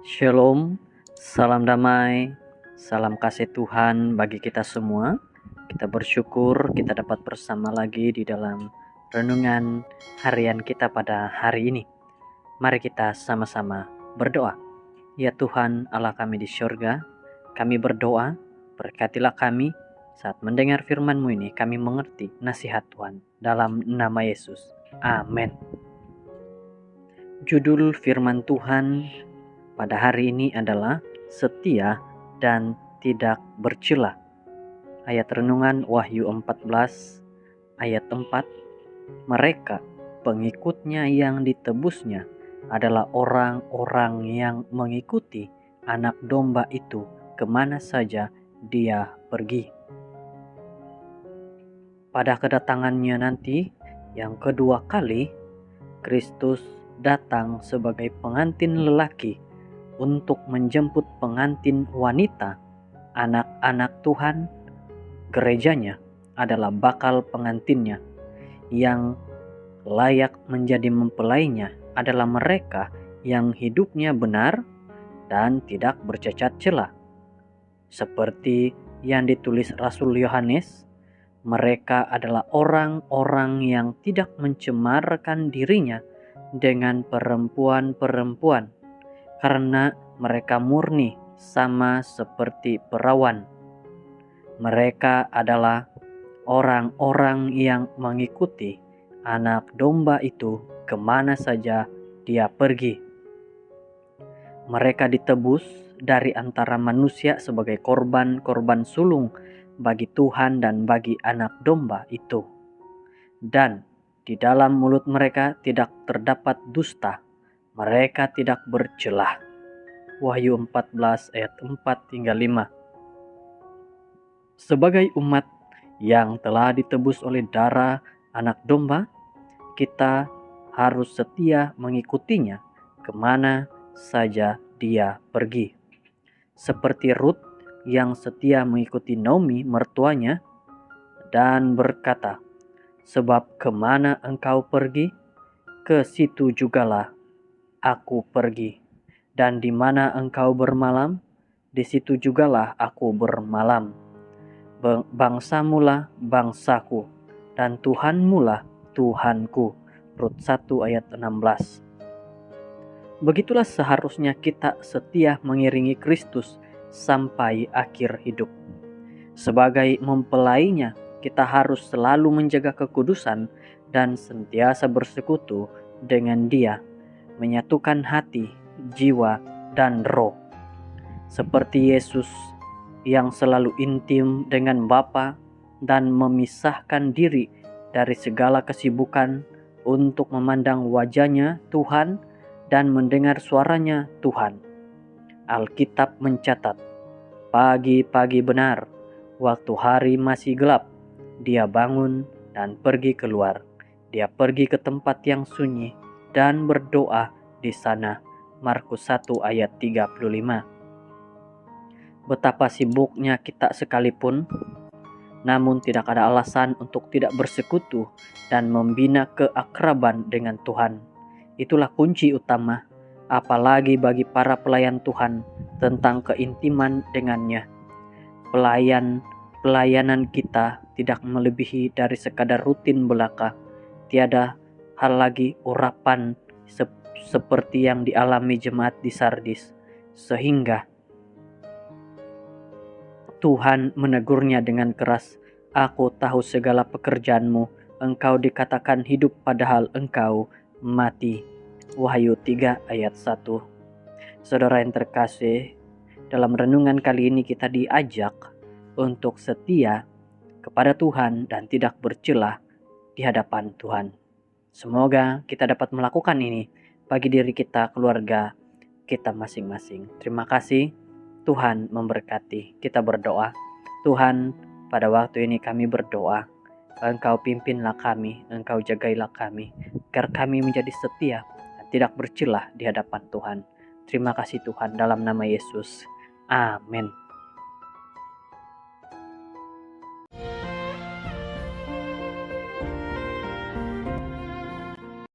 Shalom, salam damai, salam kasih Tuhan bagi kita semua. Kita bersyukur kita dapat bersama lagi di dalam renungan harian kita pada hari ini. Mari kita sama-sama berdoa. Ya Tuhan Allah kami di syurga, kami berdoa, berkatilah kami saat mendengar firman-Mu ini, kami mengerti nasihat Tuhan. Dalam nama Yesus, amin. Judul firman Tuhan pada hari ini adalah setia dan tidak bercela. Ayat renungan Wahyu 14 ayat 4. Mereka pengikutnya yang ditebusnya adalah orang-orang yang mengikuti anak domba itu kemana saja dia pergi. Pada kedatangannya nanti yang kedua kali, Kristus datang sebagai pengantin lelaki untuk menjemput pengantin wanita. Anak-anak Tuhan, gerejanya adalah bakal pengantinnya. Yang layak menjadi mempelainya adalah mereka yang hidupnya benar dan tidak bercacat celah. Seperti yang ditulis Rasul Yohanes, mereka adalah orang-orang yang tidak mencemarkan dirinya dengan perempuan-perempuan, karena mereka murni sama seperti perawan. Mereka adalah orang-orang yang mengikuti anak domba itu kemana saja dia pergi. Mereka ditebus dari antara manusia sebagai korban sulung bagi Tuhan dan bagi anak domba itu. Dan di dalam mulut mereka tidak terdapat dusta. Mereka tidak bercelah. Wahyu 14 ayat 4-5. Sebagai umat yang telah ditebus oleh darah anak domba, kita harus setia mengikutinya kemana saja dia pergi. Seperti Rut yang setia mengikuti Naomi mertuanya dan berkata, "Sebab kemana engkau pergi, ke situ jugalah aku pergi, dan di mana engkau bermalam, di situ jugalah aku bermalam. Bangsamulah bangsaku, dan Tuhanmulah Tuhanku." Rut 1 ayat 16. Begitulah seharusnya kita setia mengiringi Kristus sampai akhir hidup. Sebagai mempelainya, kita harus selalu menjaga kekudusan dan sentiasa bersekutu dengan Dia, menyatukan hati, jiwa, dan roh. Seperti Yesus yang selalu intim dengan Bapa dan memisahkan diri dari segala kesibukan untuk memandang wajahnya Tuhan dan mendengar suaranya Tuhan. Alkitab mencatat, pagi-pagi benar, waktu hari masih gelap, dia bangun dan pergi keluar. Dia pergi ke tempat yang sunyi dan berdoa di sana. Markus 1 ayat 35. Betapa sibuknya kita sekalipun, namun tidak ada alasan untuk tidak bersekutu dan membina keakraban dengan Tuhan. Itulah kunci utama, apalagi bagi para pelayan Tuhan, tentang keintiman dengannya. Pelayanan kita tidak melebihi dari sekadar rutin belaka. Tiada hal lagi urapan seperti yang dialami jemaat di Sardis, sehingga Tuhan menegurnya dengan keras, "Aku tahu segala pekerjaanmu, engkau dikatakan hidup padahal engkau mati." Wahyu 3 ayat 1. Saudara yang terkasih, dalam renungan kali ini kita diajak untuk setia kepada Tuhan dan tidak bercelah di hadapan Tuhan. Semoga kita dapat melakukan ini bagi diri kita, keluarga kita masing-masing. Terima kasih, Tuhan memberkati. Kita berdoa. Tuhan, pada waktu ini kami berdoa, Engkau pimpinlah kami, Engkau jagailah kami, agar kami menjadi setia dan tidak bercelah di hadapan Tuhan. Terima kasih Tuhan, dalam nama Yesus. Amin.